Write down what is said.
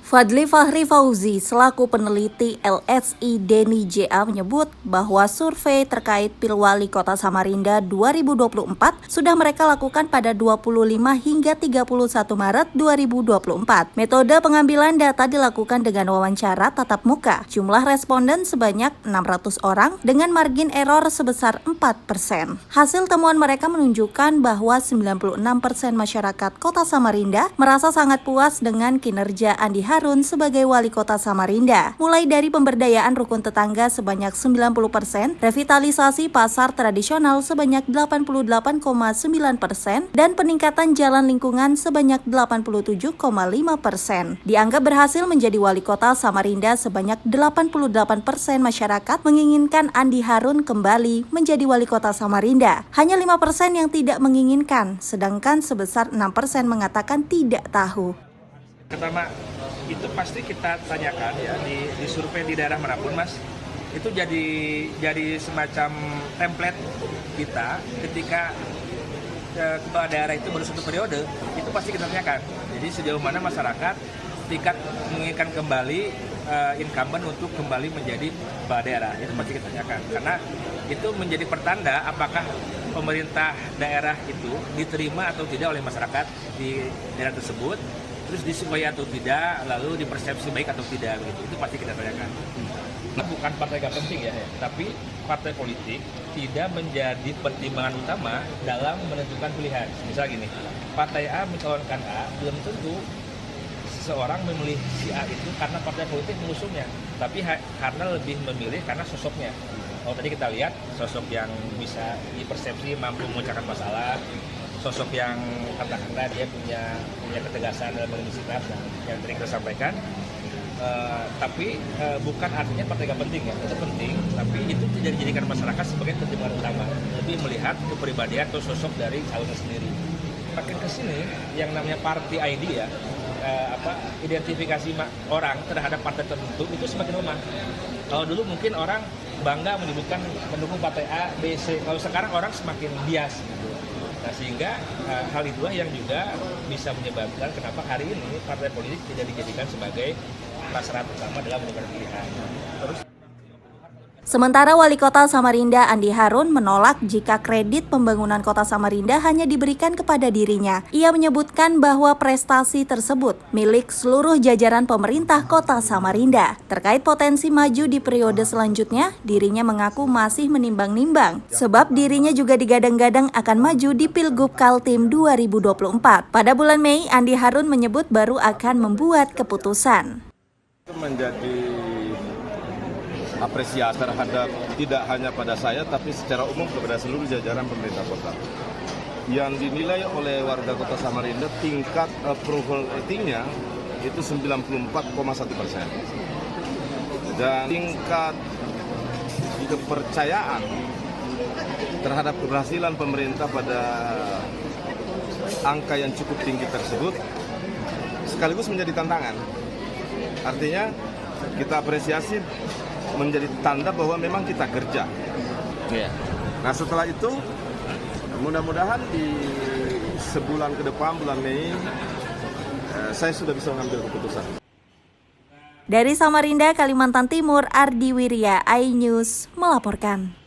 Fadli Fahri Fauzi selaku peneliti LSI Deni JA menyebut bahwa survei terkait Pilwali Kota Samarinda 2024 sudah mereka lakukan pada 25 hingga 31 Maret 2024. Metode pengambilan data dilakukan dengan wawancara tatap muka. Jumlah responden sebanyak 600 orang dengan margin error sebesar 4%. Hasil temuan mereka menunjukkan bahwa 96% masyarakat Kota Samarinda merasa sangat puas dengan kinerja Andi Harun sebagai Wali Kota Samarinda, mulai dari pemberdayaan rukun tetangga sebanyak 90%, revitalisasi pasar tradisional sebanyak 88,9%, dan peningkatan jalan lingkungan sebanyak 87,5%. Dianggap berhasil menjadi Wali Kota Samarinda sebanyak 88% masyarakat menginginkan Andi Harun kembali menjadi Wali Kota Samarinda. Hanya 5% yang tidak menginginkan, sedangkan sebesar 6% mengatakan tidak tahu. Pertama, itu pasti kita tanyakan ya di survei di daerah manapun, Mas. Itu jadi semacam template kita ketika kepala daerah itu baru satu periode, itu pasti kita tanyakan. Jadi sejauh mana masyarakat tingkat menginginkan kembali incumbent untuk kembali menjadi kepala daerah, itu pasti kita tanyakan. Karena itu menjadi pertanda apakah pemerintah daerah itu diterima atau tidak oleh masyarakat di daerah tersebut, terus disukai atau tidak, lalu dipersepsi baik atau tidak, begitu. Itu pasti kita tanyakan. Bukan partai gak penting ya, tapi partai politik tidak menjadi pertimbangan utama dalam menentukan pilihan. Misal gini, partai A mencalonkan A, belum tentu seseorang memilih si A itu karena partai politik mengusungnya, tapi karena lebih memilih karena sosoknya. Kalau tadi kita lihat sosok yang bisa dipersepsi mampu memecahkan masalah, sosok yang katakanlah dia punya ketegasan dalam berdisiplin yang sering kita sampaikan, tapi bukan artinya partai gak penting ya, itu penting, tapi itu tidak dijadikan masyarakat sebagai pertimbangan utama, lebih melihat kepribadian atau sosok dari calonnya sendiri. Makin kesini yang namanya party ID ya, identifikasi orang terhadap partai tertentu itu semakin lemah. Kalau dulu mungkin orang bangga menyebutkan mendukung partai A, B, C, kalau sekarang orang semakin bias gitu. Nah, sehingga hal itulah yang juga bisa menyebabkan kenapa hari ini partai politik tidak dijadikan sebagai prasyarat utama dalam menentukan pilihan. Sementara Wali Kota Samarinda Andi Harun menolak jika kredit pembangunan Kota Samarinda hanya diberikan kepada dirinya. Ia menyebutkan bahwa prestasi tersebut milik seluruh jajaran pemerintah Kota Samarinda. Terkait potensi maju di periode selanjutnya, dirinya mengaku masih menimbang-nimbang, sebab dirinya juga digadang-gadang akan maju di Pilgub Kaltim 2024. Pada bulan Mei, Andi Harun menyebut baru akan membuat keputusan. Menjadi apresiasi terhadap tidak hanya pada saya tapi secara umum kepada seluruh jajaran pemerintah kota yang dinilai oleh warga Kota Samarinda tingkat approval ratingnya itu 94,1% dan tingkat kepercayaan terhadap keberhasilan pemerintah pada angka yang cukup tinggi tersebut sekaligus menjadi tantangan. Artinya kita apresiasi menjadi tanda bahwa memang kita kerja. Nah, setelah itu mudah-mudahan di sebulan ke depan, bulan Mei, saya sudah bisa mengambil keputusan. Dari Samarinda, Kalimantan Timur, Ardi Wirya, iNews melaporkan.